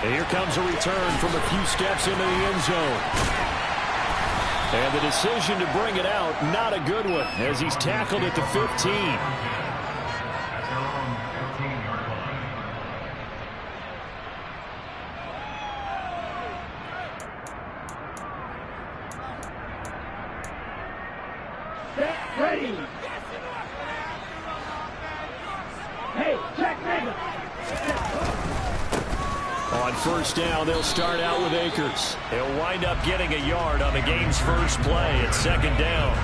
And here comes a return from a few steps into the end zone. And the decision to bring it out, not a good one, as he's tackled at the 15. Ready. Hey, check nigga. On first down, they'll start out with Akers. He'll wind up getting a yard on the game's first play at second down.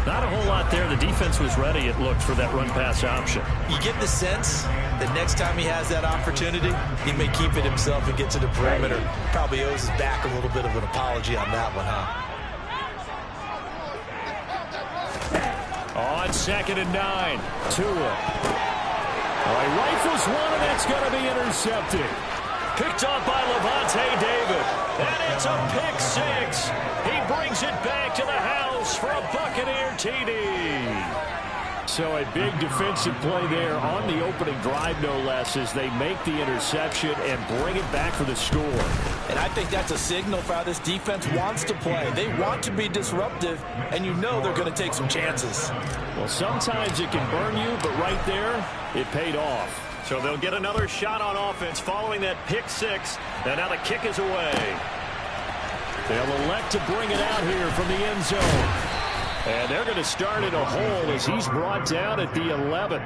Not a whole lot there. The defense was ready, it looked, for that run-pass option. You get the sense that next time he has that opportunity, he may keep it himself and get to the perimeter. Probably owes his back a little bit of an apology on that one, huh? On second and 9, Tua. He rifles one, and that's going to be intercepted. Picked up by Levante David. And it's a pick six. He brings it back to the house for a Buccaneer TD. So a big defensive play there on the opening drive, no less, as they make the interception and bring it back for the score. And I think that's a signal for how this defense wants to play. They want to be disruptive, and you know they're going to take some chances. Well, sometimes it can burn you, but right there, it paid off. So they'll get another shot on offense following that pick six, and now the kick is away. They'll elect to bring it out here from the end zone. And they're going to start in a hole as he's brought down at the 11.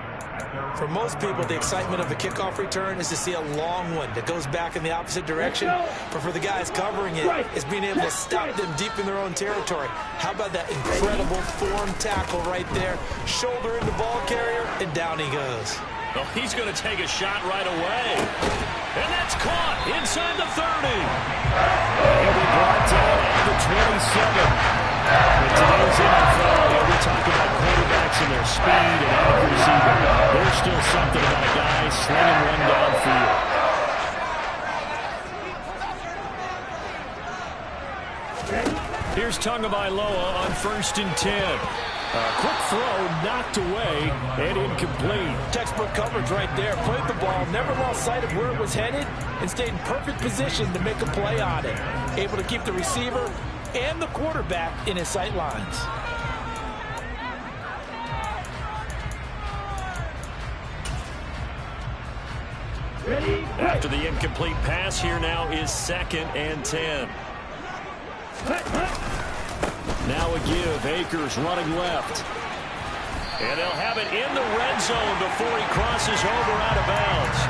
For most people, the excitement of a kickoff return is to see a long one that goes back in the opposite direction. But for the guys covering it, it's being able to stop them deep in their own territory. How about that incredible form tackle right there? Shoulder in the ball carrier, and down he goes. Well, he's going to take a shot right away. And that's caught inside the 30. He'll be brought down at the 27. In today's NFL, we talk about quarterbacks and their speed and accuracy, but there's still something about a guy slinging one downfield. Here's Tagovailoa on 1st and 10. A quick throw knocked away and incomplete. Textbook coverage right there. Played the ball, never lost sight of where it was headed, and stayed in perfect position to make a play on it. Able to keep the receiver and the quarterback in his sight lines. After the incomplete pass, here now is 2nd and 10. Now a give. Akers running left. And they'll have it in the red zone before he crosses over out of bounds.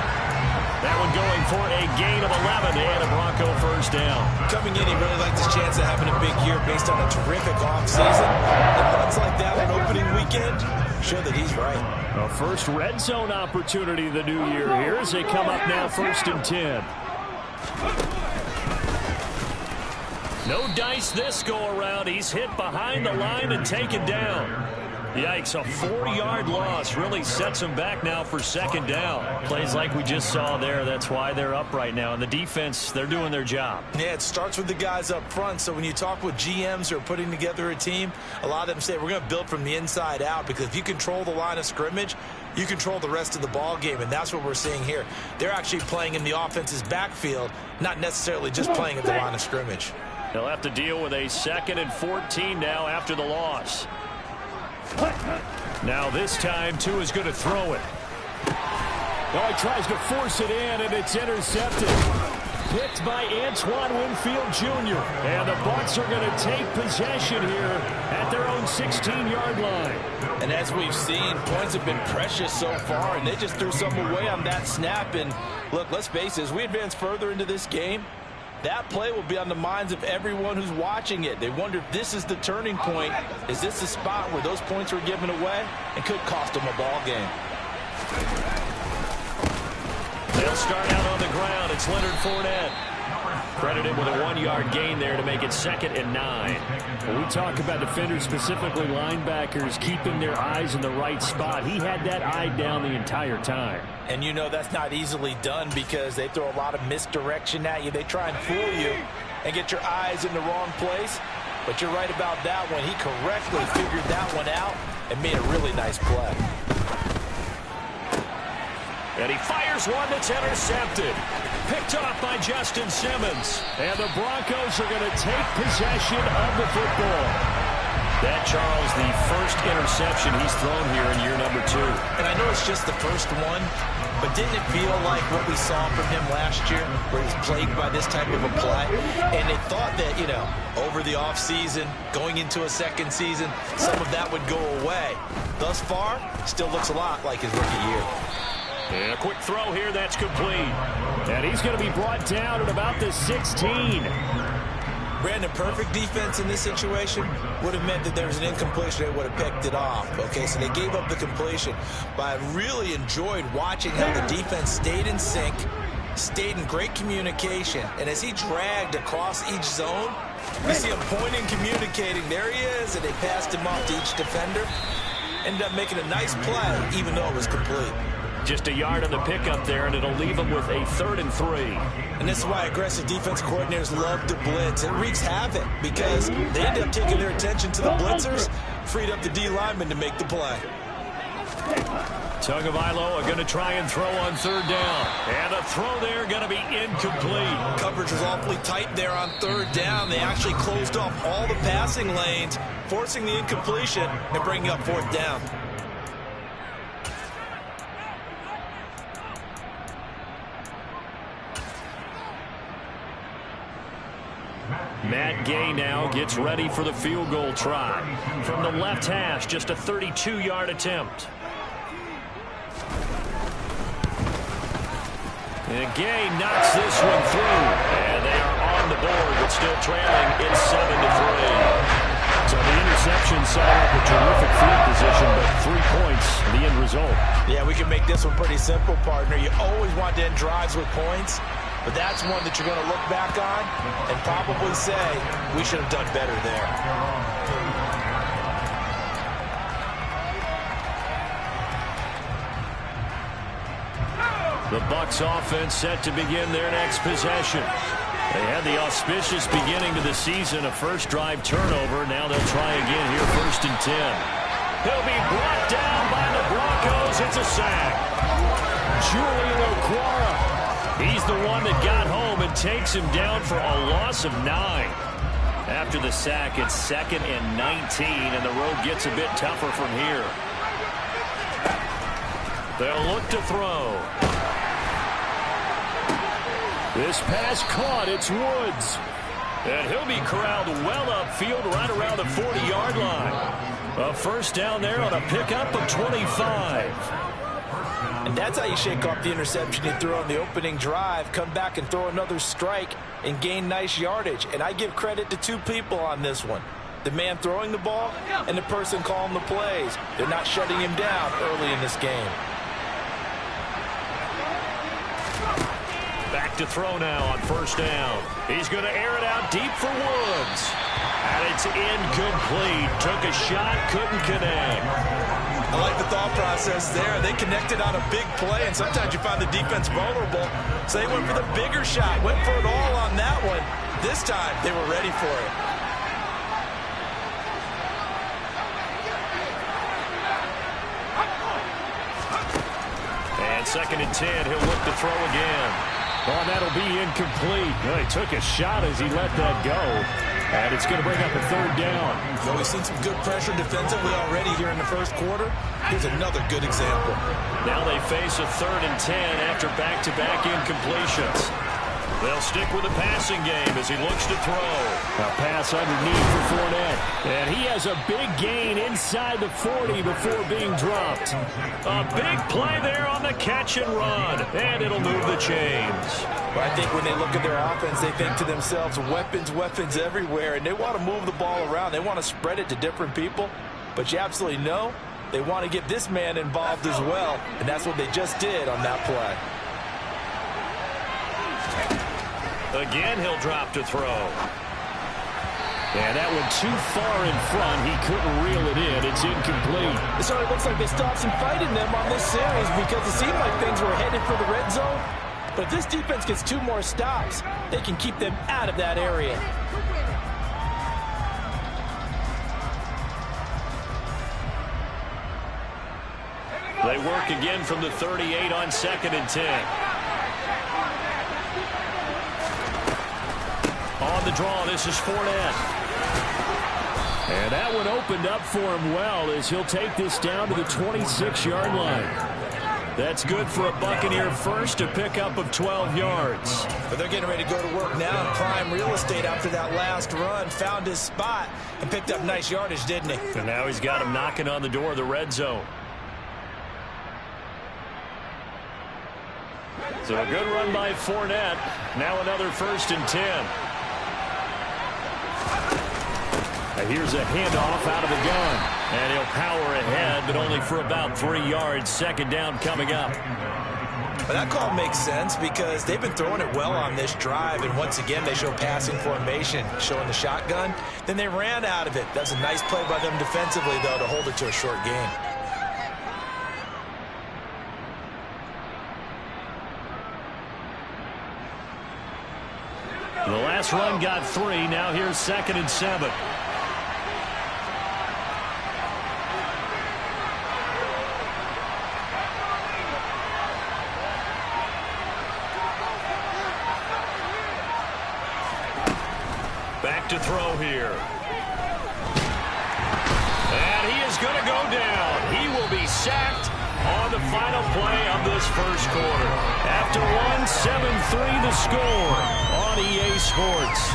That one going for a gain of 11 and a Bronco first down. Coming in, he really liked his chance of having a big year based on a terrific offseason. And runs like that on opening weekend show that he's right. A first red zone opportunity the new year here as they come up now 1st and 10. No dice this go around. He's hit behind the line and taken down. Yikes, a 40-yard loss really sets them back now for 2nd down. Plays like we just saw there. That's why they're up right now. And the defense, they're doing their job. Yeah, it starts with the guys up front. So when you talk with GMs who are putting together a team, a lot of them say we're going to build from the inside out, because if you control the line of scrimmage, you control the rest of the ball game, and that's what we're seeing here. They're actually playing in the offense's backfield, not necessarily just playing at the line of scrimmage. They'll have to deal with a 2nd and 14 now after the loss. Now this time, Tua is going to throw it. Oh, he tries to force it in, and it's intercepted. Picked by Antoine Winfield Jr. And the Bucs are going to take possession here at their own 16-yard line. And as we've seen, points have been precious so far, and they just threw some away on that snap. And look, let's face it, as we advance further into this game, that play will be on the minds of everyone who's watching it. They wonder if this is the turning point. Is this the spot where those points were given away and could cost them a ball game? They'll start out on the ground. It's Leonard Fournette. Credited with a 1-yard gain there to make it 2nd and 9. When we talk about defenders, specifically linebackers, keeping their eyes in the right spot, he had that eye down the entire time. And you know that's not easily done because they throw a lot of misdirection at you. They try and fool you and get your eyes in the wrong place. But you're right about that one. He correctly figured that one out and made a really nice play. And he fires one that's intercepted. Picked off by Justin Simmons. And the Broncos are going to take possession of the football. That, Charles, the first interception he's thrown here in year number 2. And I know it's just the first one, but didn't it feel like what we saw from him last year, where he was plagued by this type of a play? And they thought that, you know, over the offseason, going into a second season, some of that would go away. Thus far, still looks a lot like his rookie year. And a quick throw here that's complete. And he's going to be brought down at about the 16. Brandon, perfect defense in this situation would have meant that there was an incompletion. They would have picked it off. Okay, so they gave up the completion. But I really enjoyed watching how the defense stayed in sync, stayed in great communication. And as he dragged across each zone, you see him pointing, communicating. There he is, and they passed him off to each defender. Ended up making a nice play, even though it was complete. Just a yard on the pickup there, and it'll leave him with a 3rd and 3. And this is why aggressive defense coordinators love to blitz. It wreaks havoc because they end up taking their attention to the blitzers, freed up the D lineman to make the play. Tagovailoa going to try and throw on 3rd down. And a throw there going to be incomplete. Coverage was awfully tight there on 3rd down. They actually closed off all the passing lanes, forcing the incompletion and bringing up 4th down. Matt Gay now gets ready for the field goal try. From the left hash, just a 32-yard attempt. And Gay knocks this one through. And they are on the board, but still trailing. It's 7-3. So the interception set up a terrific field position, but 3 points, the end result. Yeah, we can make this one pretty simple, partner. You always want to end drives with points. But that's one that you're going to look back on and probably say, we should have done better there. The Bucs offense set to begin their next possession. They had the auspicious beginning to the season, a first drive turnover. Now they'll try again here, 1st and 10. He'll be brought down by the Broncos. It's a sack. Julian Okwara. He's the one that got home and takes him down for a loss of 9. After the sack, it's 2nd and 19, and the road gets a bit tougher from here. They'll look to throw. This pass caught. It's Woods. And he'll be corralled well upfield right around the 40-yard line. A first down there on a pickup of 25. And that's how you shake off the interception you threw on the opening drive, come back and throw another strike and gain nice yardage. And I give credit to 2 people on this one. The man throwing the ball and the person calling the plays. They're not shutting him down early in this game. Back to throw now on 1st down. He's going to air it out deep for Woods. And it's incomplete. Took a shot, couldn't connect. I like the thought process there. They connected on a big play, and sometimes you find the defense vulnerable. So they went for the bigger shot, went for it all on that one. This time, they were ready for it. And 2nd and 10, he'll look to throw again. Oh, that'll be incomplete. Well, he took a shot as he let that go. And it's going to bring up a 3rd down. Well, we've seen some good pressure defensively already here in the first quarter. Here's another good example. Now they face a 3rd and 10 after back-to-back incompletions. They'll stick with the passing game as he looks to throw. A pass underneath for Fournette. And he has a big gain inside the 40 before being dropped. A big play there on the catch and run. And it'll move the chains. Well, I think when they look at their offense, they think to themselves, weapons, weapons everywhere. And they want to move the ball around. They want to spread it to different people. But you absolutely know they want to get this man involved as well. And that's what they just did on that play. Again, he'll drop to throw. And that one too far in front. He couldn't reel it in. It's incomplete. It certainly looks like they stopped some fight in them on this series because it seemed like things were headed for the red zone. But if this defense gets 2 more stops, they can keep them out of that area. They work again from the 38 on 2nd and 10. On the draw, this is Fournette. And that one opened up for him well as he'll take this down to the 26-yard line. That's good for a Buccaneer first, a pickup of 12 yards. But they're getting ready to go to work now in prime real estate after that last run. Found his spot and picked up nice yardage, didn't he? And now he's got him knocking on the door of the red zone. So a good run by Fournette. Now another 1st and 10. Here's a handoff out of the gun. And he'll power ahead, but only for about 3 yards. 2nd down coming up. But that call makes sense because they've been throwing it well on this drive. And once again, they show passing formation, showing the shotgun. Then they ran out of it. That's a nice play by them defensively, though, to hold it to a short gain. The last run got 3. Now here's 2nd and 7. Back to throw here. And he is going to go down. He will be sacked on the final play of this first quarter. After 7-3 the score on EA Sports.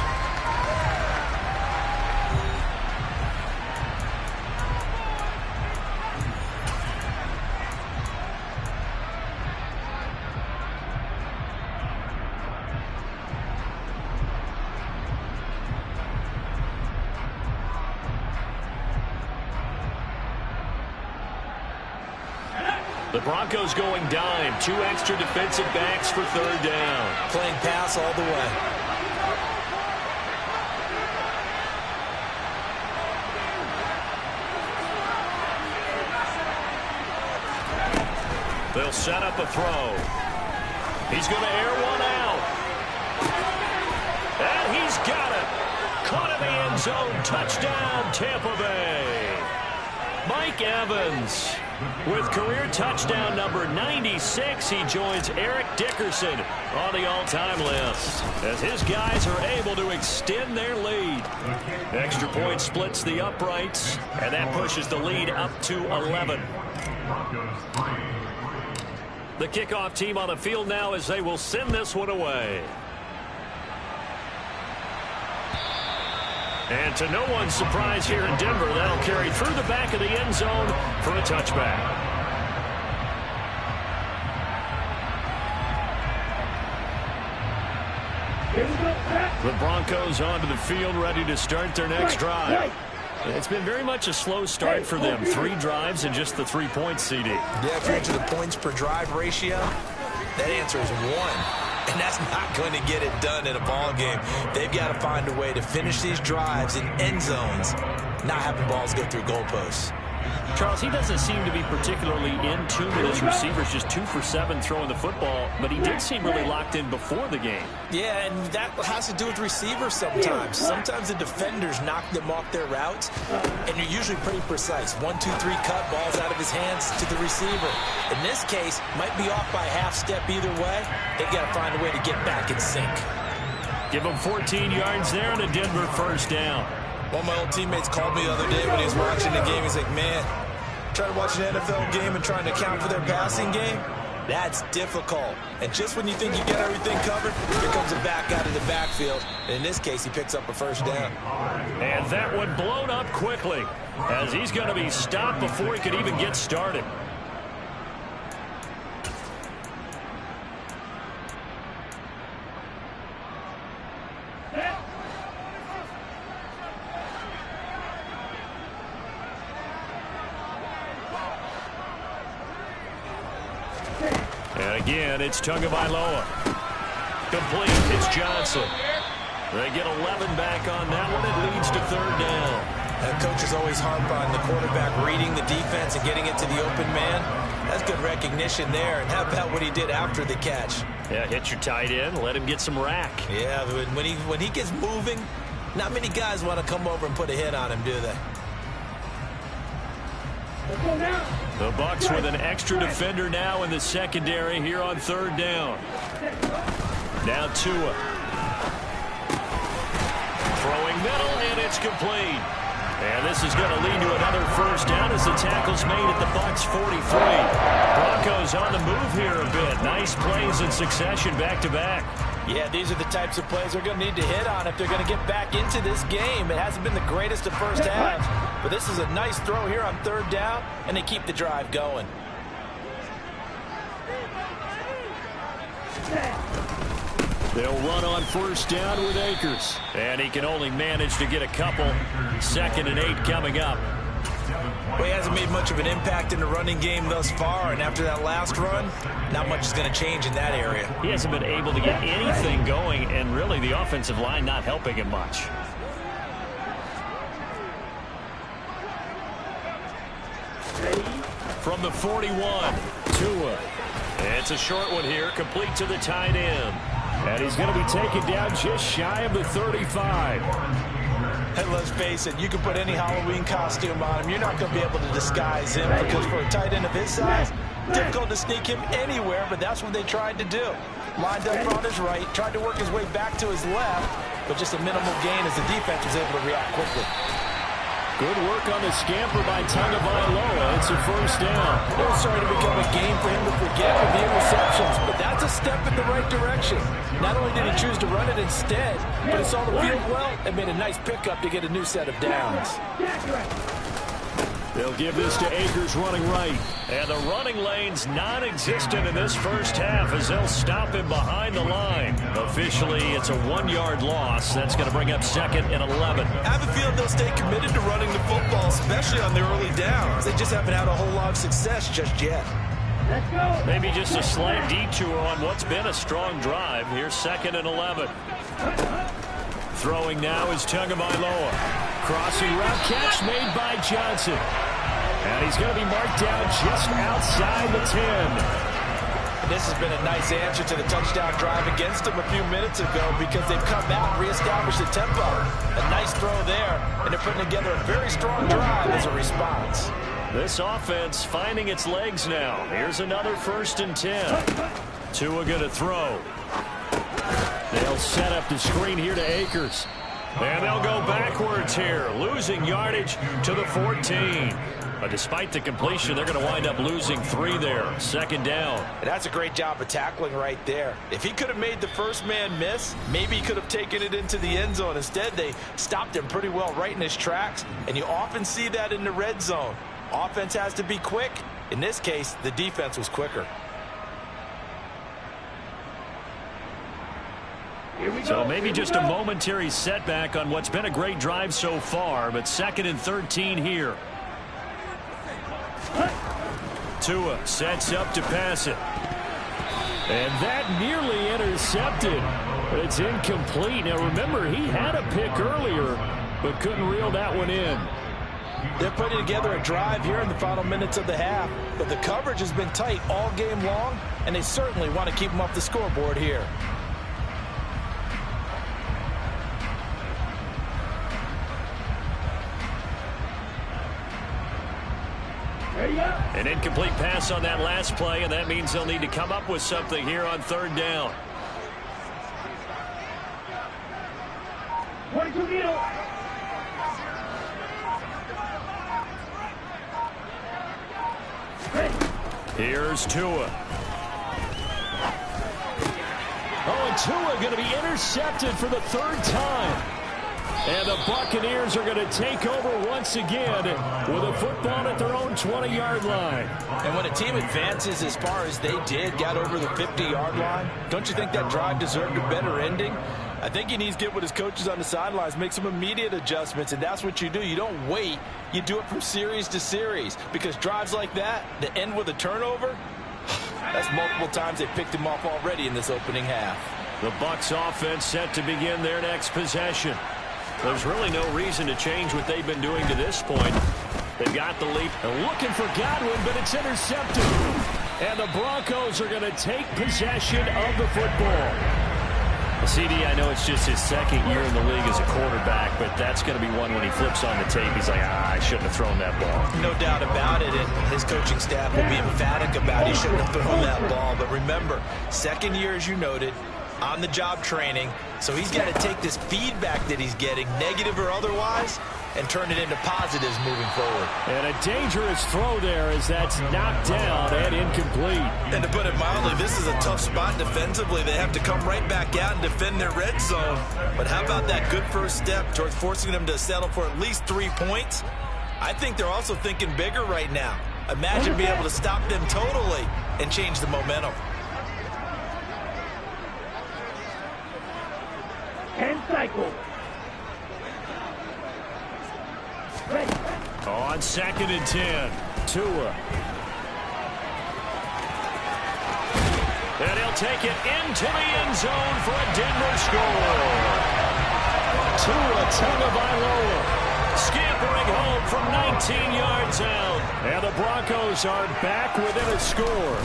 The Broncos going dime. 2 extra defensive backs for 3rd down. Playing pass all the way. They'll set up a throw. He's going to air one out. And he's got it. Caught in the end zone. Touchdown, Tampa Bay. Mike Evans with career touchdown number 96. He joins Eric Dickerson on the all-time list as his guys are able to extend their lead. Extra point splits the uprights, and that pushes the lead up to 11. The kickoff team on the field now as they will send this one away. And to no one's surprise here in Denver, that'll carry through the back of the end zone for a touchback. The Broncos onto the field, ready to start their next drive. It's been very much a slow start for them. 3 drives and just the 3 points, CD. Yeah, if you're into the points per drive ratio, that answer is 1. And that's not going to get it done in a ball game. They've got to find a way to finish these drives in end zones, not having balls go through goalposts. Charles, he doesn't seem to be particularly in tune with his receivers, just 2 for 7 throwing the football, but he did seem really locked in before the game. Yeah, and that has to do with receivers sometimes. Sometimes the defenders knock them off their routes, and you're usually pretty precise. 1, 2, 3 cut, balls out of his hands to the receiver. In this case, might be off by a half step either way. They've got to find a way to get back in sync. Give him 14 yards there and a Denver 1st down. One of my old teammates called me the other day when he was watching the game. He's like, man, trying to watch an NFL game and trying to account for their passing game, that's difficult. And just when you think you get everything covered, here comes a back out of the backfield. And in this case, he picks up a 1st down. And that one blown up quickly as he's going to be stopped before he could even get started. And again, it's Tagovailoa. Complete. It's Johnson. They get 11 back on that one. It leads to 3rd down. And coaches always harp on the quarterback reading the defense and getting it to the open man. That's good recognition there. And how about what he did after the catch? Yeah, hit your tight end. Let him get some rack. Yeah, when he gets moving, not many guys want to come over and put a hit on him, do they? Let's go now. The Bucs with an extra defender now in the secondary here on third down. Now Tua. Throwing middle, and it's complete. And this is going to lead to another first down as the tackle's made at the Bucs 43. Broncos on the move here a bit. Nice plays in succession back-to-back. Yeah, these are the types of plays they're going to need to hit on if they're going to get back into this game. It hasn't been the greatest of first halves, but this is a nice throw here on third down, and they keep the drive going. They'll run on first down with Akers. And he can only manage to get a couple. 2nd and 8 coming up. Well, he hasn't made much of an impact in the running game thus far, and after that last run, not much is going to change in that area. He hasn't been able to get anything going, and really the offensive line not helping him much. From the 41, Tua. It's a short one here, complete to the tight end. And he's going to be taken down just shy of the 35. And let's face it, you can put any Halloween costume on him. You're not going to be able to disguise him because for a tight end of his size, difficult to sneak him anywhere, but that's what they tried to do. Lined up on his right, tried to work his way back to his left, but just a minimal gain as the defense was able to react quickly. Good work on the scamper by Tagovailoa. It's a first down. It was starting to become a game for him to forget with the interceptions, but that's a step in the right direction. Not only did he choose to run it instead, but he saw the field well and made a nice pickup to get a new set of downs. They'll give this to Akers running right. And the running lane's non-existent in this first half as they'll stop him behind the line. Officially, it's a 1-yard loss. That's going to bring up 2nd and 11. I have a feeling they'll stay committed to running the football, especially on their early downs. They just haven't had a whole lot of success just yet. Let's go. Maybe just a slight detour on what's been a strong drive. Here's 2nd and 11. Throwing now is Tagovailoa. Crossing route catch made by Johnson. And he's going to be marked down just outside the 10. And this has been a nice answer to the touchdown drive against them a few minutes ago because they've come out and reestablished the tempo. A nice throw there, and they're putting together a very strong drive as a response. This offense finding its legs now. Here's another 1st and 10. Tua going to throw. They'll set up the screen here to Akers. And they'll go backwards here, losing yardage to the 14. But despite the completion, they're going to wind up losing 3 there. 2nd down. And that's a great job of tackling right there. If he could have made the first man miss, maybe he could have taken it into the end zone. Instead, they stopped him pretty well right in his tracks. And you often see that in the red zone. Offense has to be quick. In this case, the defense was quicker. So maybe just a momentary setback on what's been a great drive so far, but 2nd and 13 here. Tua sets up to pass it. And that nearly intercepted. But it's incomplete. Now remember, he had a pick earlier, but couldn't reel that one in. They're putting together a drive here in the final minutes of the half, but the coverage has been tight all game long, and they certainly want to keep them off the scoreboard here. An incomplete pass on that last play, and that means they'll need to come up with something here on 3rd down. 22 needle. Here's Tua. Oh, and Tua going to be intercepted for the 3rd time. And the Buccaneers are going to take over once again with a football at their own 20-yard line. And when a team advances as far as they did, got over the 50-yard line, don't you think that drive deserved a better ending? I think he needs to get with his coaches on the sidelines, make some immediate adjustments, and that's what you do. You don't wait. You do it from series to series because drives like that end with a turnover, that's multiple times they picked him off already in this opening half. The Bucs offense set to begin their next possession. There's really no reason to change what they've been doing to this point. They've got the lead. They're looking for Godwin, but it's intercepted. And the Broncos are going to take possession of the football. CD, I know it's just his second year in the league as a quarterback, but that's going to be one when he flips on the tape. He's like, I shouldn't have thrown that ball. No doubt about it, and his coaching staff will be emphatic about he shouldn't have thrown that ball. But remember, second year, as you noted, on-the-job training, so he's got to take this feedback that he's getting, negative or otherwise, and turn it into positives moving forward. And a dangerous throw there as that's knocked down and incomplete. And to put it mildly, this is a tough spot defensively. They have to come right back out and defend their red zone. But how about that good first step towards forcing them to settle for at least 3 points? I think they're also thinking bigger right now. Imagine being able to stop them totally and change the momentum. 10 cycles. Ready. On 2nd and 10, Tua. And he'll take it into the end zone for a Denver score. Tua Tagovailoa scampering home from 19 yards out. And the Broncos are back within a score.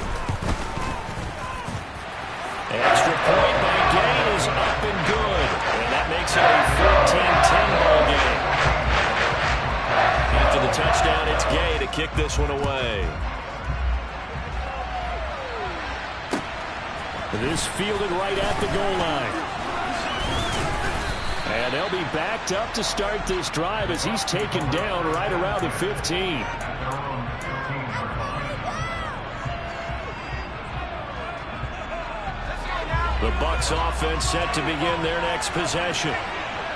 Extra point by Gay is up and good. And that makes it a 14-10 ball game. After the touchdown, it's Gay to kick this one away. This fielded right at the goal line. And they'll be backed up to start this drive as he's taken down right around the 15. The Bucs offense set to begin their next possession.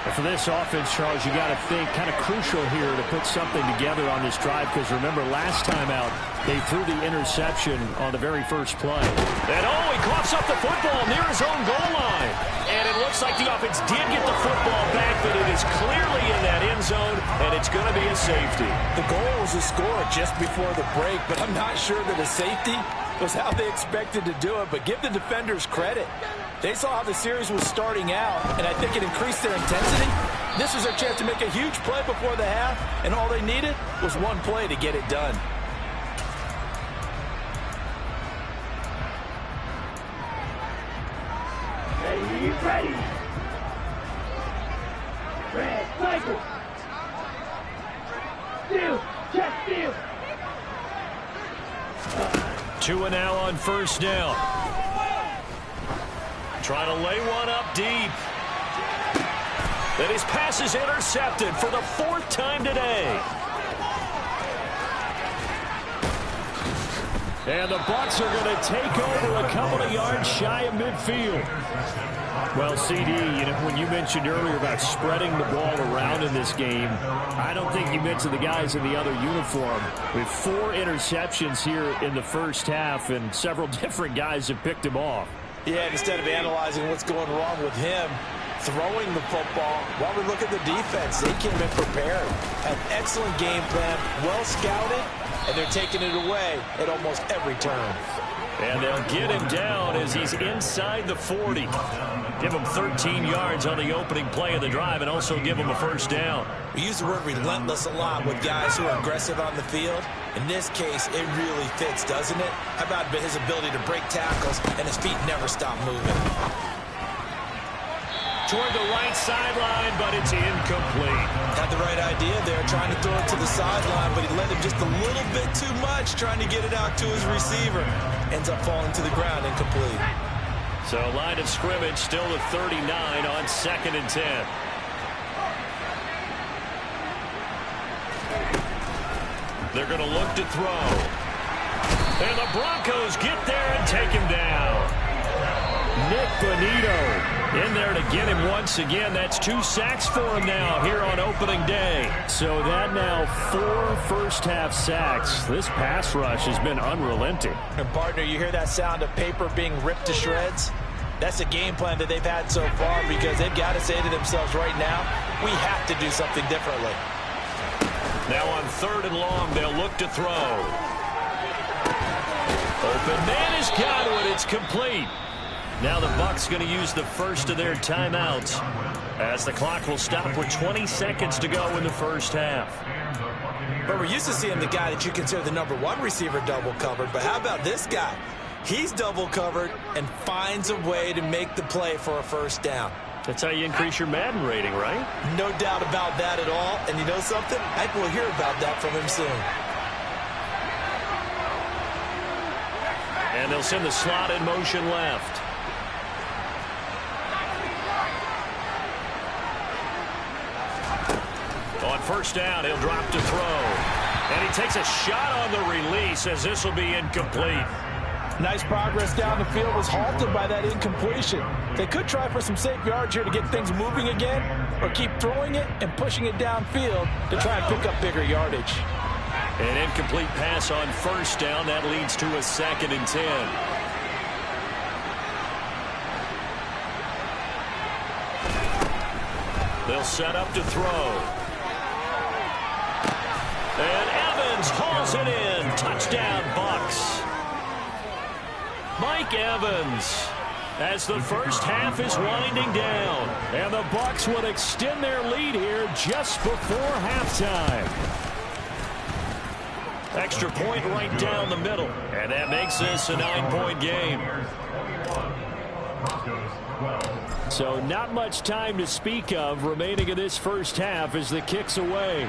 And for this offense, Charles, you got to think kind of crucial here to put something together on this drive, because remember last time out they threw the interception on the very first play. And he coughs up the football near his own goal line. And it looks like the offense did get the football back, but it is clearly in that end zone, and it's going to be a safety. The goal was a score just before the break, but I'm not sure that a safety was how they expected to do it. But give the defenders credit. They saw how the series was starting out, and I think it increased their intensity. This was their chance to make a huge play before the half, and all they needed was one play to get it done. Ready. Red cycle. Steal. Check steal. Tua now on first down. Trying to lay one up deep. And his pass is intercepted for the 4th time today. And the Bucs are going to take over a couple of yards shy of midfield. Well, CD, when you mentioned earlier about spreading the ball around in this game, I don't think you mentioned the guys in the other uniform. With 4 interceptions here in the first half, and several different guys have picked him off. Yeah, instead of analyzing what's going wrong with him throwing the football, while we look at the defense, they came in prepared. An excellent game plan, well scouted, and they're taking it away at almost every turn. And they'll get him down as he's inside the 40. Give him 13 yards on the opening play of the drive and also give him a first down. We use the word relentless a lot with guys who are aggressive on the field. In this case, it really fits, doesn't it? How about his ability to break tackles and his feet never stop moving? Toward the right sideline, but it's incomplete. Had the right idea there, trying to throw it to the sideline, but he led him just a little bit too much, trying to get it out to his receiver. Ends up falling to the ground, incomplete. So line of scrimmage still at 39 on 2nd and 10. They're going to look to throw. And the Broncos get there and take him down. Nick Bonito in there to get him once again. That's 2 sacks for him now here on opening day. So that now 4 first-half sacks. This pass rush has been unrelenting. And, partner, you hear that sound of paper being ripped to shreds? That's a game plan that they've had so far, because they've got to say to themselves right now, we have to do something differently. Now on 3rd and long, they'll look to throw. Open man has got it. It's complete. Now the Bucs going to use the first of their timeouts as the clock will stop with 20 seconds to go in the first half. But we're used to seeing the guy that you consider the #1 receiver double covered, but how about this guy? He's double covered and finds a way to make the play for a first down. That's how you increase your Madden rating, right? No doubt about that at all. And you know something? I think we'll hear about that from him soon. And they'll send the slot in motion left. On first down, he'll drop to throw. And he takes a shot on the release as this will be incomplete. Nice progress down the field, was halted by that incompletion. They could try for some safe yards here to get things moving again, or keep throwing it and pushing it downfield to try and pick up bigger yardage. An incomplete pass on first down. That leads to a 2nd and 10. They'll set up to throw. And Evans hauls it in. Touchdown, Bucs. Mike Evans, as the first half is winding down. And the Bucs would extend their lead here just before halftime. Extra point right down the middle. And that makes this a 9-point game. So not much time to speak of remaining in this first half as the kick's away.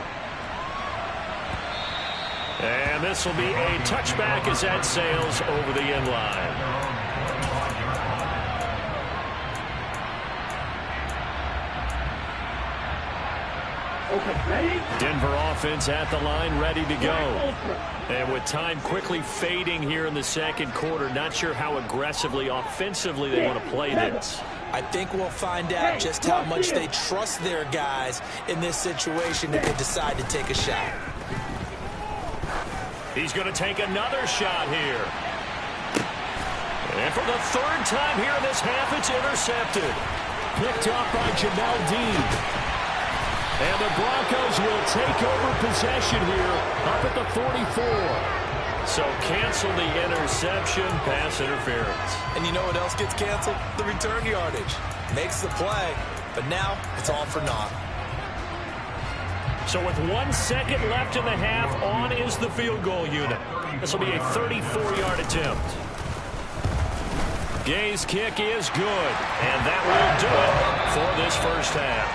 And this will be a touchback as that sails over the end line. Okay, ready? Denver offense at the line, ready to go. And with time quickly fading here in the second quarter, not sure how aggressively, offensively they want to play this. I think we'll find out just how much they trust their guys in this situation if they decide to take a shot. He's going to take another shot here. And for the 3rd time here in this half, it's intercepted. Picked off by Jamel Dean. And the Broncos will take over possession here up at the 44. So cancel the interception, pass interference. And you know what else gets canceled? The return yardage. Makes the play, but now it's all for naught. So with 1 second left in the half, on is the field goal unit. This will be a 34-yard attempt. Gay's kick is good, and that will do it for this first half.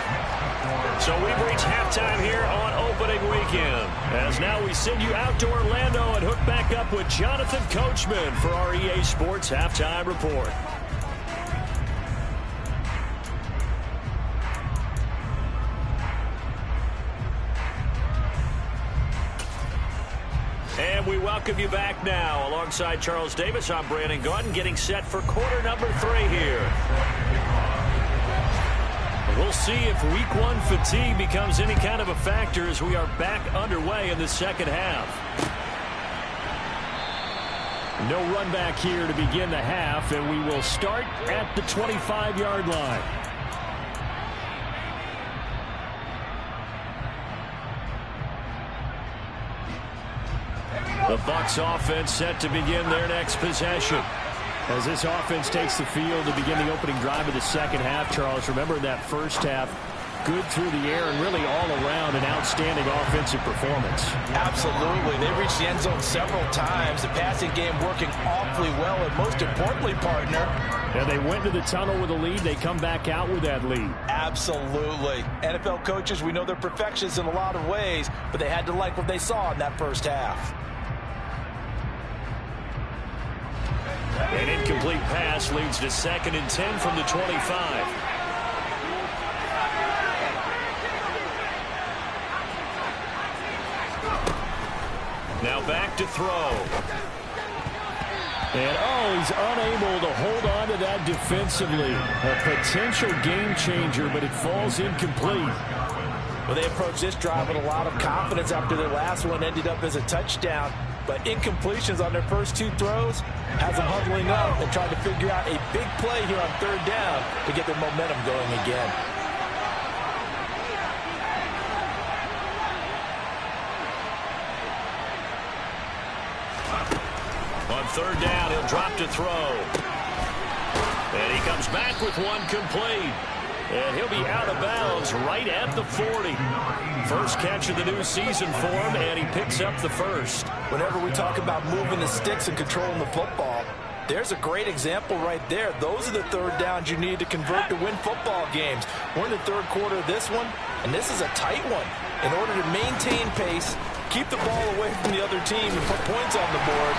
So we've reached halftime here on opening weekend. As now we send you out to Orlando and hook back up with Jonathan Coachman for our EA Sports Halftime Report. And we welcome you back now. Alongside Charles Davis, I'm Brandon Gaudin, getting set for quarter number 3 here. We'll see if week 1 fatigue becomes any kind of a factor as we are back underway in the second half. No run back here to begin the half, and we will start at the 25-yard line. The Bucs offense set to begin their next possession. As this offense takes the field to begin the opening drive of the second half, Charles, remember that first half, good through the air and really all around an outstanding offensive performance. Absolutely. They reached the end zone several times. The passing game working awfully well, and most importantly, partner. Yeah, they went to the tunnel with a lead. They come back out with that lead. Absolutely. NFL coaches, we know they're perfectionists in a lot of ways, but they had to like what they saw in that first half. An incomplete pass leads to 2nd and 10 from the 25. Now back to throw. And, he's unable to hold on to that defensively. A potential game changer, but it falls incomplete. Well, they approached this drive with a lot of confidence after their last one ended up as a touchdown. But incompletions on their first 2 throws has them huddling up and trying to figure out a big play here on 3rd down to get their momentum going again. On 3rd down, he'll drop to throw. And he comes back with one complete. And he'll be out of bounds right at the 40. First catch of the new season for him, and he picks up the first. Whenever we talk about moving the sticks and controlling the football, There's a great example right there. Those are the third downs you need to convert to win football games. We're in the third quarter of this one, and this is a tight one. In order to maintain pace, keep the ball away from the other team, and put points on the board,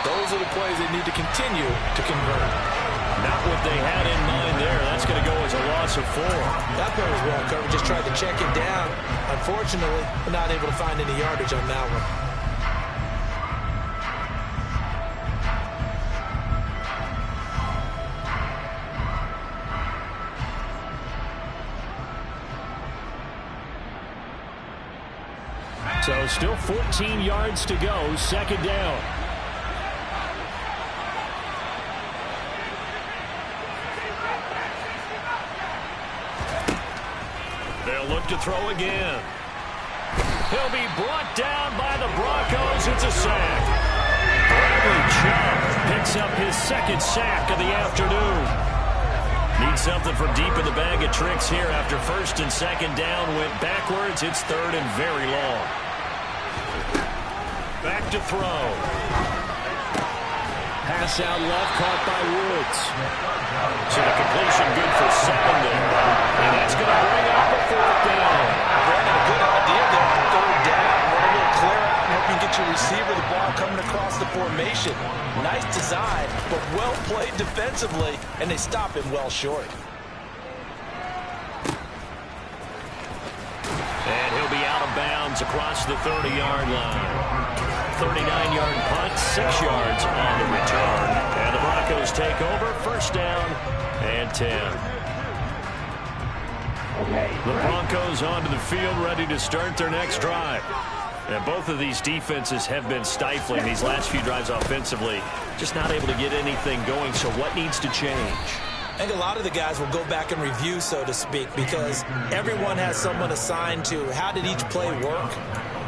those are the plays they need to continue to convert. Not what they had in mind there. That's going to go as a loss of 4. That play was well covered. Just tried to check it down. Unfortunately, we're not able to find any yardage on that one. So still 14 yards to go, second down. They'll look to throw again. He'll be brought down by the Broncos. It's a sack. Bradley Chubb picks up his second sack of the afternoon. Needs something from deep in the bag of tricks here after first and second down went backwards. It's third and very long. Back to throw. Pass out left, caught by Woods. So the completion good for 7 there. And that's going to bring up a 4th down. Brandon, a good idea there for 3rd down. Want a little clear out and hope you get your receiver the ball coming across the formation. Nice design, but well played defensively, and they stop him well short. And he'll be out of bounds across the 30-yard line. 39-yard punt, 6 yards on the return. And the Broncos take over, first down and 10. The Broncos onto the field, ready to start their next drive. And both of these defenses have been stifling these last few drives offensively. Just not able to get anything going, so what needs to change? I think a lot of the guys will go back and review, so to speak, because everyone has someone assigned to how did each play work.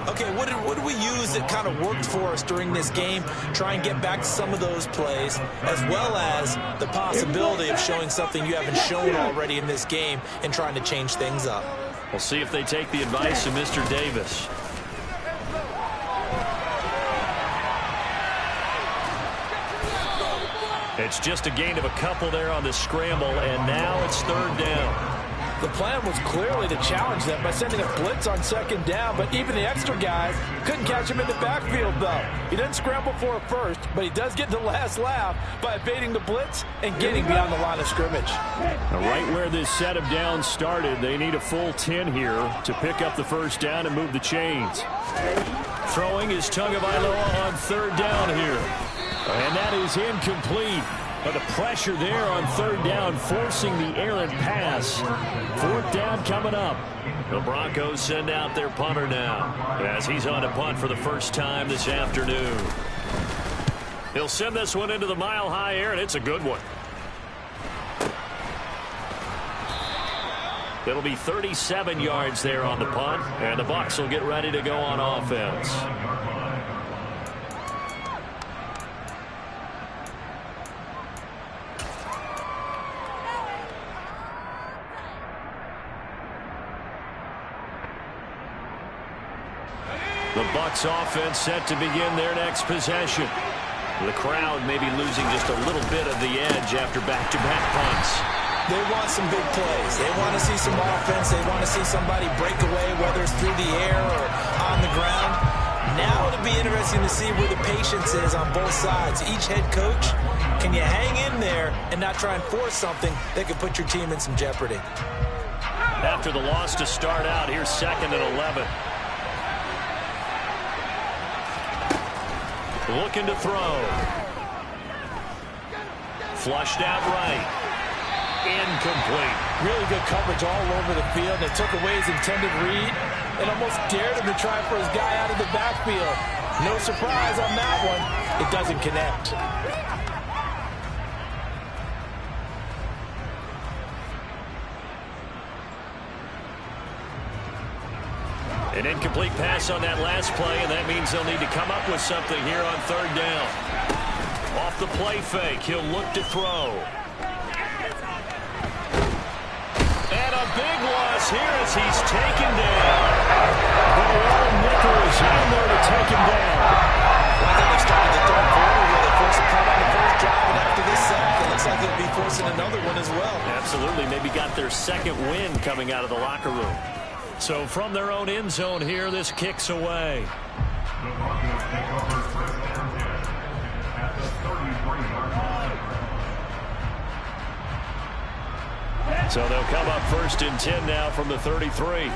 Okay, what did we use that kind of worked for us during this game? Try and get back to some of those plays, as well as the possibility of showing something you haven't shown already in this game and trying to change things up. We'll see if they take the advice of Mr. Davis. It's just a gain of a couple there on the scramble, and now it's 3rd down. The plan was clearly to challenge them by sending a blitz on 2nd down, but even the extra guys couldn't catch him in the backfield, though. He didn't scramble for it first, but he does get the last laugh by evading the blitz and getting beyond the line of scrimmage. Now, right where this set of downs started, they need a full 10 here to pick up the first down and move the chains. Throwing is Tagovailoa on 3rd down here. And that is incomplete. But the pressure there on 3rd down, forcing the errant pass. 4th down coming up. The Broncos send out their punter now, as he's on to punt for the first time this afternoon. He'll send this one into the mile-high air, and it's a good one. It'll be 37 yards there on the punt, and the Bucs will get ready to go on offense. The Bucs offense set to begin their next possession. The crowd may be losing just a little bit of the edge after back-to-back punts. They want some big plays. They want to see some offense. They want to see somebody break away, whether it's through the air or on the ground. Now it'll be interesting to see where the patience is on both sides. Each head coach, can you hang in there and not try and force something that could put your team in some jeopardy? After the loss to start out, here's 2nd and 11. Looking to throw. Flushed out right. Incomplete. Really good coverage all over the field. They took away his intended read and almost dared him to try for his guy out of the backfield. No surprise on that one. It doesn't connect. An incomplete pass on that last play, and that means they'll need to come up with something here on 3rd down. Off the play fake, he'll look to throw. And a big loss here as he's taken down. But Warren Nickel is in there to take him down. I thought they started the 3rd quarter where they forced a punt on the first drive, and that like they'll be forcing another one as well. Absolutely. Maybe got their second win coming out of the locker room. So from their own end zone here, this kicks away. The Broncos take over first down at the 33-yard line. So they'll come up 1st and 10 now from the 33.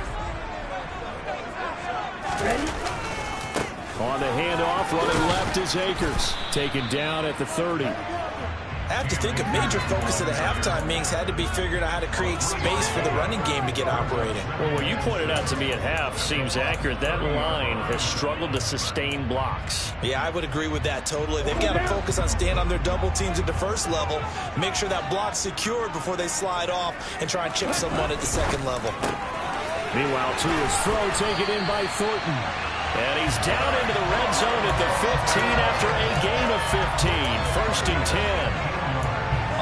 On the handoff, running left is Akers. Taken down at the 30. I have to think a major focus of the halftime meetings had to be figuring out how to create space for the running game to get operating. Well, what you pointed out to me at half seems accurate. That line has struggled to sustain blocks. Yeah, I would agree with that totally. They've got to focus on staying on their double teams at the first level, make sure that block's secured before they slide off and try and chip someone at the second level. Meanwhile, Tua's throw taken in by Thornton. And he's down into the red zone at the 15 after a gain of 15. 1st and 10.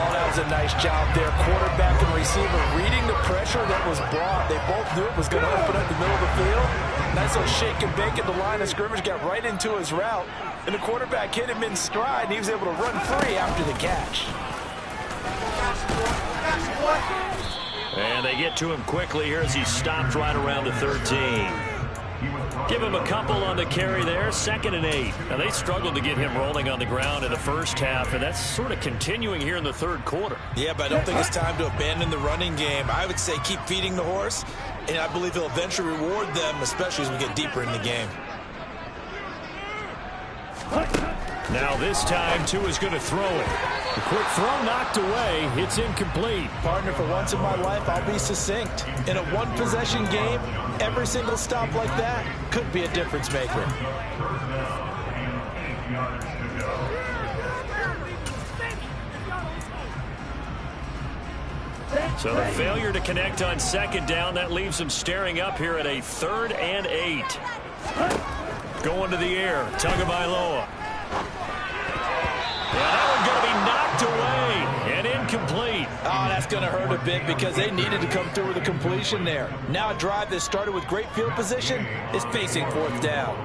Oh, that was a nice job there. Quarterback and receiver reading the pressure that was brought. They both knew it was going to open up the middle of the field. Nice little shake and bake at the line of scrimmage. Got right into his route. And the quarterback hit him in stride, and he was able to run free after the catch. And they get to him quickly here as he stopped right around the 13. Give him a couple on the carry there. 2nd and 8. Now, they struggled to get him rolling on the ground in the first half, and that's sort of continuing here in the third quarter. Yeah, but I don't think it's time to abandon the running game. I would say keep feeding the horse, and I believe he'll eventually reward them, especially as we get deeper in the game. Now this time, Tua's going to throw it. The quick throw knocked away. It's incomplete. Partner, for once in my life, I'll be succinct. In a one-possession game, every single stop like that could be a difference maker. So the failure to connect on 2nd down, that leaves them staring up here at a 3rd and 8. Going to the air, Tagovailoa. Yeah, that one's going to be knocked away and incomplete. Oh, that's going to hurt a bit because they needed to come through with a completion there. Now a drive that started with great field position is facing 4th down.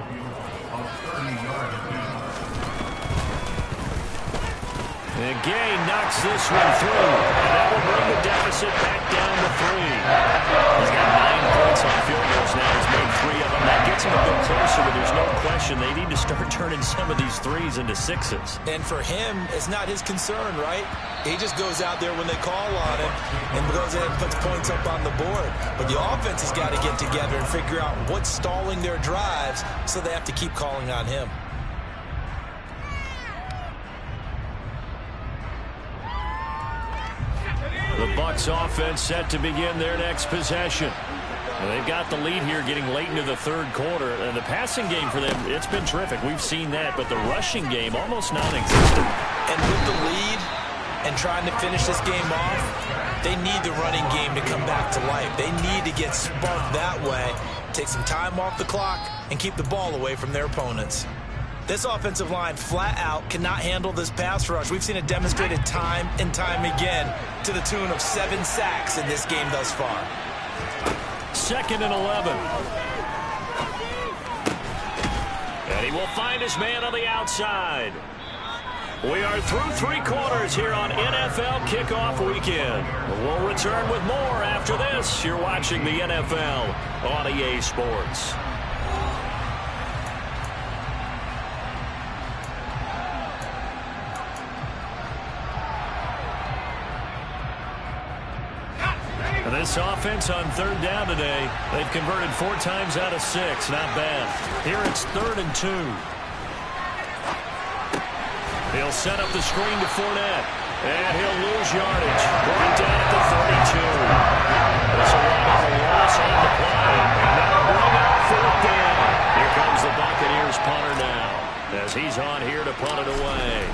And Gay knocks this one through. And that will bring the deficit back down to 3. He's got 9 points on field goals now. He's made 3 of them. That gets him a bit closer, but there's no question they need to start turning some of these 3s into 6s. And for him, it's not his concern, right? He just goes out there when they call on him and goes ahead and puts points up on the board. But the offense has got to get together and figure out what's stalling their drives, so they have to keep calling on him. The Bucs offense set to begin their next possession. And they've got the lead here getting late into the third quarter. And the passing game for them, it's been terrific. We've seen that. But the rushing game, almost non-existent. And with the lead and trying to finish this game off, they need the running game to come back to life. They need to get sparked that way, take some time off the clock, and keep the ball away from their opponents. This offensive line flat out cannot handle this pass rush. We've seen it demonstrated time and time again to the tune of 7 sacks in this game thus far. 2nd and 11. And he will find his man on the outside. We are through 3 quarters here on NFL Kickoff Weekend. We'll return with more after this. You're watching the NFL on EA Sports. This offense on 3rd down today, they've converted 4 times out of 6. Not bad. Here it's 3rd and 2. He'll set up the screen to Fournette. And he'll lose yardage. Brought down at the 32. This will run out a loss on the play. And that'll bring up 4th down. Here comes the Buccaneers punter now, as he's on here to punt it away.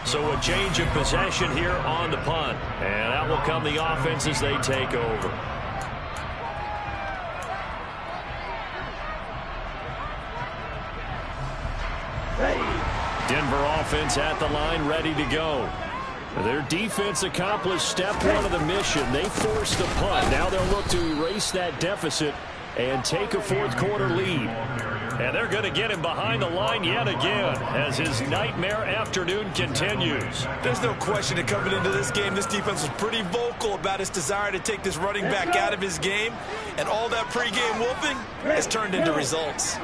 So a change of possession here on the punt. And out will come the offense as they take over. Denver offense at the line, ready to go. Their defense accomplished step 1 of the mission. They forced the punt. Now they'll look to erase that deficit and take a 4th quarter lead. And they're going to get him behind the line yet again as his nightmare afternoon continues. There's no question that coming into this game, this defense was pretty vocal about its desire to take this running back out of his game. And all that pregame whooping has turned into results.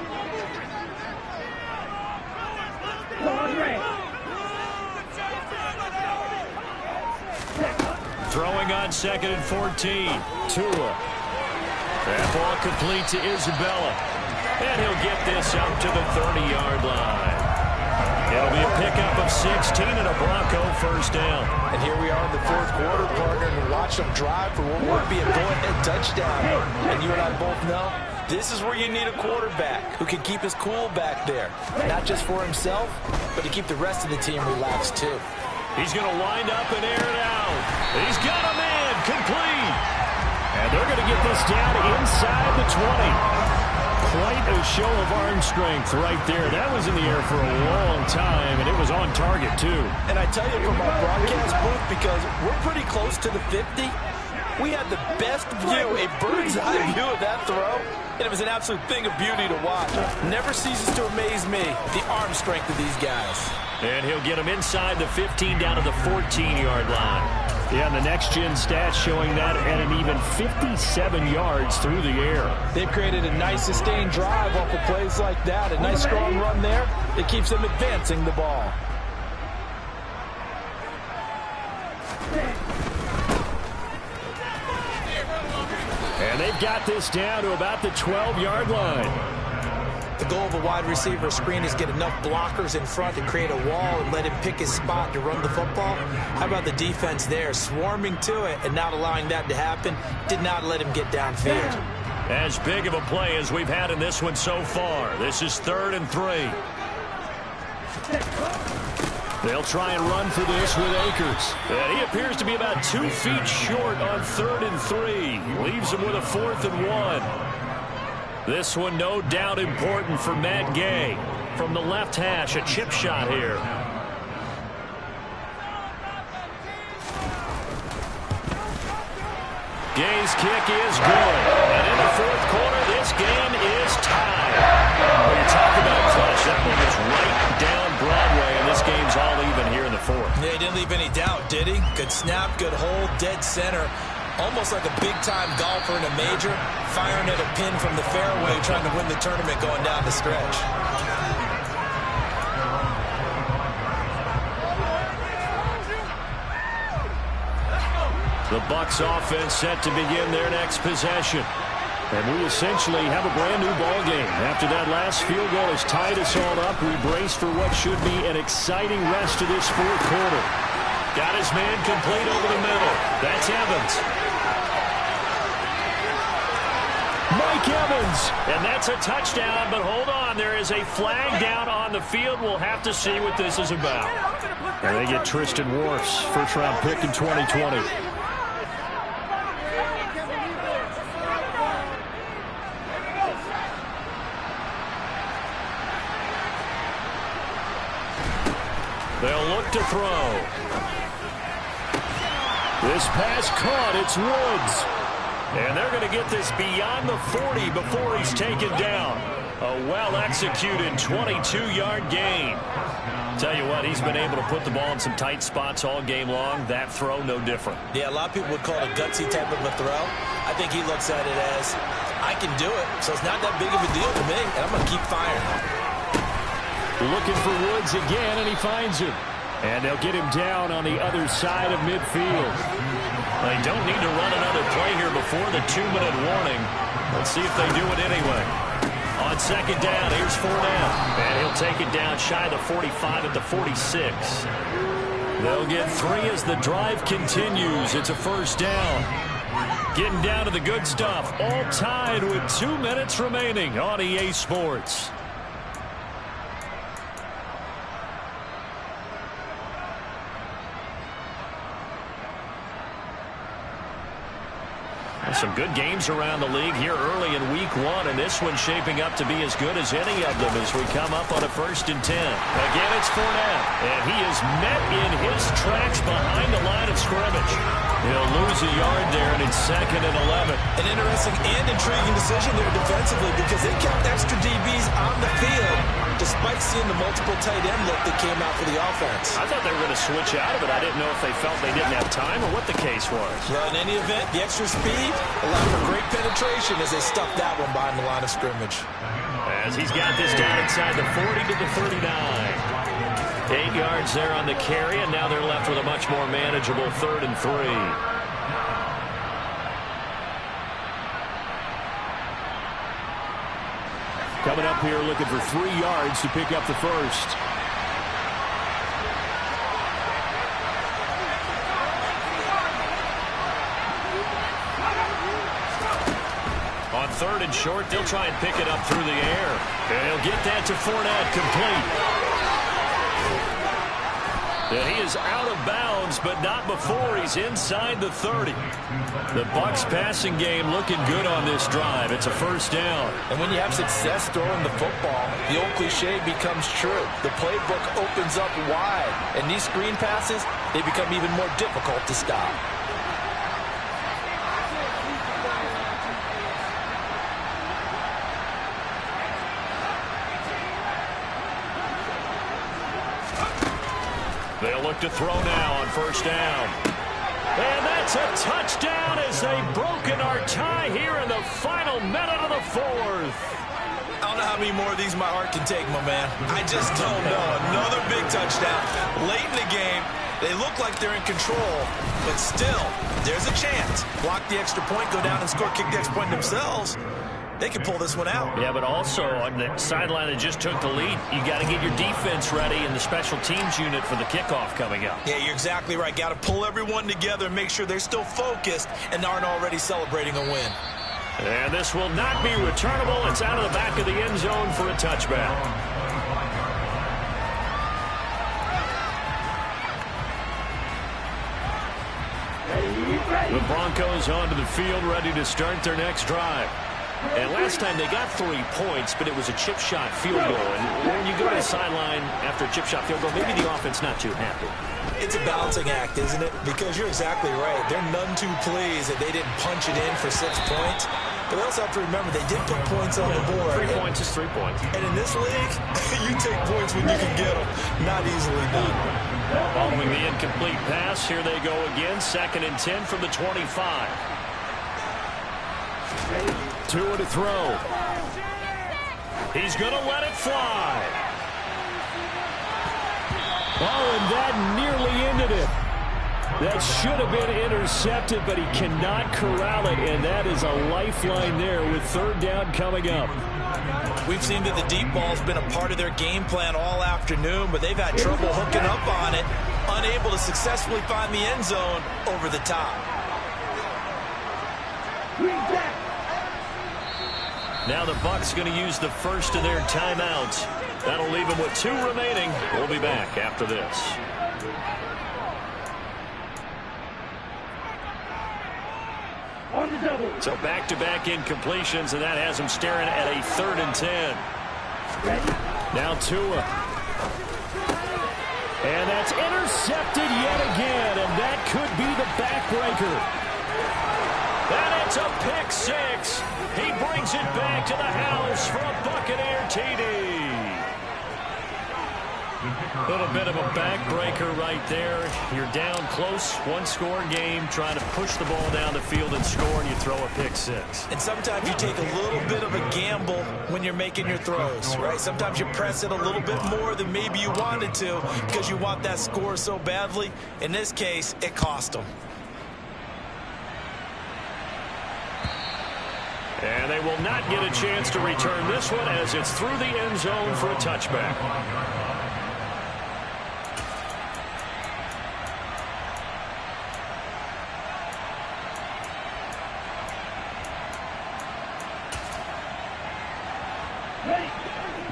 Throwing on 2nd and 14. Tua. That ball complete to Isabella. And he'll get this up to the 30-yard line. It'll be a pickup of 16 and a Bronco first down. And here we are in the fourth quarter, partner, and watch them drive for what would be a go-ahead touchdown. And you and I both know this is where you need a quarterback who can keep his cool back there. Not just for himself, but to keep the rest of the team relaxed, too. He's going to wind up and air it out. He's got a man complete. And they're going to get this down inside the 20. Quite a show of arm strength right there. That was in the air for a long time, and it was on target, too. And I tell you from our broadcast booth, because we're pretty close to the 50, we had the best view, a bird's-eye view of that throw, and it was an absolute thing of beauty to watch. Never ceases to amaze me, the arm strength of these guys. And he'll get him inside the 15 down to the 14-yard line. Yeah, and the next-gen stats showing that at an even 57 yards through the air. They've created a nice sustained drive off of plays like that. A nice strong run there that keeps them advancing the ball. And they've got this down to about the 12-yard line. The goal of a wide receiver screen is get enough blockers in front to create a wall and let him pick his spot to run the football. How about the defense there, swarming to it and not allowing that to happen? Did not let him get downfield. As big of a play as we've had in this one so far. This is 3rd and 3. They'll try and run for this with Akers. And he appears to be about 2 feet short on 3rd and 3. Leaves him with a 4th and 1. This one no doubt important for Matt Gay. From the left hash, a chip shot here. Gay's kick is good. And in the fourth quarter, this game is tied. When you talk about clutch, that one is right down Broadway, and this game's all even here in the fourth. Yeah, he didn't leave any doubt, did he? Good snap, good hold, dead center. Almost like a big-time golfer in a major, firing at a pin from the fairway, trying to win the tournament going down the stretch. The Bucs offense set to begin their next possession. And we essentially have a brand-new ball game. After that last field goal has tied us all up, we brace for what should be an exciting rest of this fourth quarter. Got his man complete over the middle. That's Evans. Mike Evans. And that's a touchdown, but hold on. There is a flag down on the field. We'll have to see what this is about. And they get Tristan Wirfs, first-round pick in 2020. They'll look to throw. This pass caught. It's Woods. And they're going to get this beyond the 40 before he's taken down. A well-executed 22-yard gain. Tell you what, he's been able to put the ball in some tight spots all game long. That throw, no different. Yeah, a lot of people would call it a gutsy type of a throw. I think he looks at it as, I can do it, so it's not that big of a deal to me, and I'm going to keep firing. Looking for Woods again, and he finds him. And they'll get him down on the other side of midfield. They don't need to run another play here before the 2-minute warning. Let's see if they do it anyway. On second down, here's Fournette. And he'll take it down shy of the 45 at the 46. They'll get 3 as the drive continues. It's a first down. Getting down to the good stuff. All tied with 2 minutes remaining on EA Sports. Some good games around the league here early in week 1, and this one's shaping up to be as good as any of them as we come up on a 1st and 10. Again, it's Fournette, and he is met in his tracks behind the line of scrimmage. He'll lose a yard there, and it's 2nd and 11. An interesting and intriguing decision there defensively because they kept extra DBs on the field despite seeing the multiple tight end look that came out for the offense. I thought they were going to switch out of it. I didn't know if they felt they didn't have time or what the case was. Well, in any event, the extra speed allowed for great penetration as they stuffed that one behind the line of scrimmage. As he's got this down inside the 40 to the 39. 8 yards there on the carry, and now they're left with a much more manageable 3rd and 3. Coming up here looking for 3 yards to pick up the first. On 3rd and short, they'll try and pick it up through the air. And he'll get that to Fournette, complete. And he is out of bounds, but not before he's inside the 30. The Bucs passing game looking good on this drive. It's a 1st down. And when you have success throwing the football, the old cliche becomes true. The playbook opens up wide, and these screen passes, they become even more difficult to stop. They'll look to throw now on 1st down. And that's a touchdown as they've broken our tie here in the final minute of the 4th. I don't know how many more of these my heart can take, my man. I just don't know. Another big touchdown. Late in the game, they look like they're in control, but still, there's a chance. Block the extra point, go down and score, kick the extra point themselves. They can pull this one out. Yeah, but also on the sideline that just took the lead, you got to get your defense ready and the special teams unit for the kickoff coming up. Yeah, you're exactly right. Got to pull everyone together and make sure they're still focused and aren't already celebrating a win. And this will not be returnable. It's out of the back of the end zone for a touchback. The Broncos onto the field, ready to start their next drive. And last time they got 3 points, but it was a chip shot field goal. And when you go to the sideline after a chip shot field goal, maybe the offense not too happy. It's a balancing act, isn't it? Because you're exactly right. They're none too pleased that they didn't punch it in for 6 points. But they also have to remember they did put points on the board. 3 points is 3 points. And in this league, you take points when you can get them. Not easily done. Following the incomplete pass, here they go again. 2nd and 10 from the 25. Tua to throw. He's going to let it fly. Oh, and that nearly ended it. That should have been intercepted, but he cannot corral it, and that is a lifeline there with 3rd down coming up. We've seen that the deep ball's been a part of their game plan all afternoon, but they've had trouble hooking up on it, unable to successfully find the end zone over the top. Now the Bucs going to use the first of their timeouts. That'll leave them with 2 remaining. We'll be back after this. So back-to-back incompletions, and that has them staring at a 3rd and 10. Now Tua. And that's intercepted yet again, and that could be the backbreaker. And it's a pick 6. He brings it back to the house for a Buccaneer TD. A little bit of a backbreaker right there. You're down close, 1-score game, trying to push the ball down the field and score, and you throw a pick 6. And sometimes you take a little bit of a gamble when you're making your throws, right? Sometimes you press it a little bit more than maybe you wanted to because you want that score so badly. In this case, it cost them. And they will not get a chance to return this one as it's through the end zone for a touchback.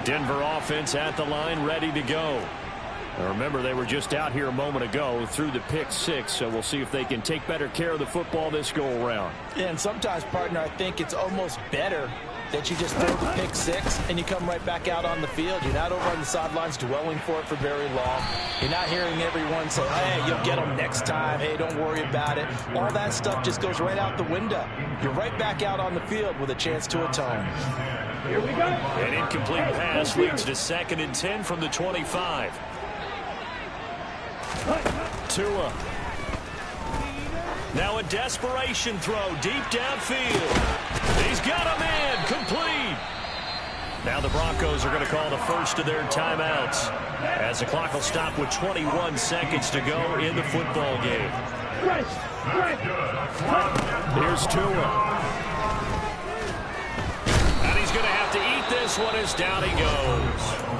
Denver offense at the line, ready to go. Remember, they were just out here a moment ago through the pick six, so we'll see if they can take better care of the football this go-around. Yeah, and sometimes, partner, I think it's almost better that you just throw the pick six and you come right back out on the field. You're not over on the sidelines dwelling for it for very long. You're not hearing everyone say, hey, you'll get them next time. Hey, don't worry about it. All that stuff just goes right out the window. You're right back out on the field with a chance to atone. Here we go. An incomplete pass leads to 2nd and 10 from the 25. Tua. Now a desperation throw deep downfield. He's got a man complete. Now the Broncos are going to call the first of their timeouts as the clock will stop with 21 seconds to go in the football game. Here's Tua. And he's going to have to eat this one as down he goes.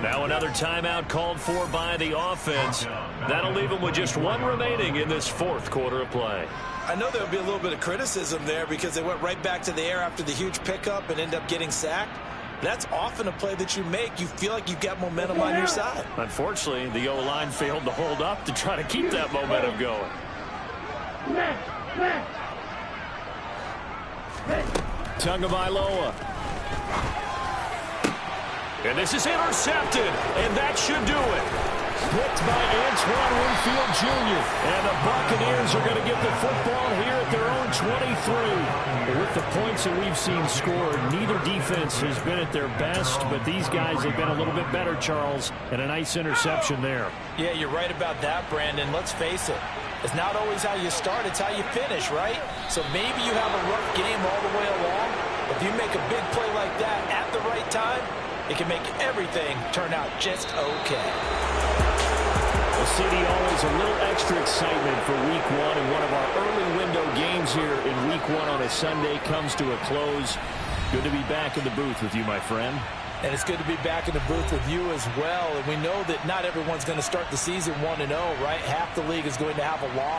Now another timeout called for by the offense. That'll leave them with just one remaining in this 4th quarter of play. I know there'll be a little bit of criticism there because they went right back to the air after the huge pickup and end up getting sacked. That's often a play that you make. You feel like you've got momentum on your side. Unfortunately, the O-line failed to hold up to try to keep that momentum going. Tagovailoa. And this is intercepted, and that should do it. Picked by Antoine Winfield Jr. And the Buccaneers are going to get the football here at their own 23. With the points that we've seen scored, neither defense has been at their best, but these guys have been a little bit better, Charles, and a nice interception there. Yeah, you're right about that, Brandon. Let's face it. It's not always how you start, it's how you finish, right? So maybe you have a rough game all the way along. If you make a big play like that at the right time, it can make everything turn out just okay. Well, CD, always a little extra excitement for Week 1, and one of our early window games here in Week 1 on a Sunday comes to a close. Good to be back in the booth with you, my friend. And it's good to be back in the booth with you as well. And we know that not everyone's going to start the season 1-0, right? Half the league is going to have a loss.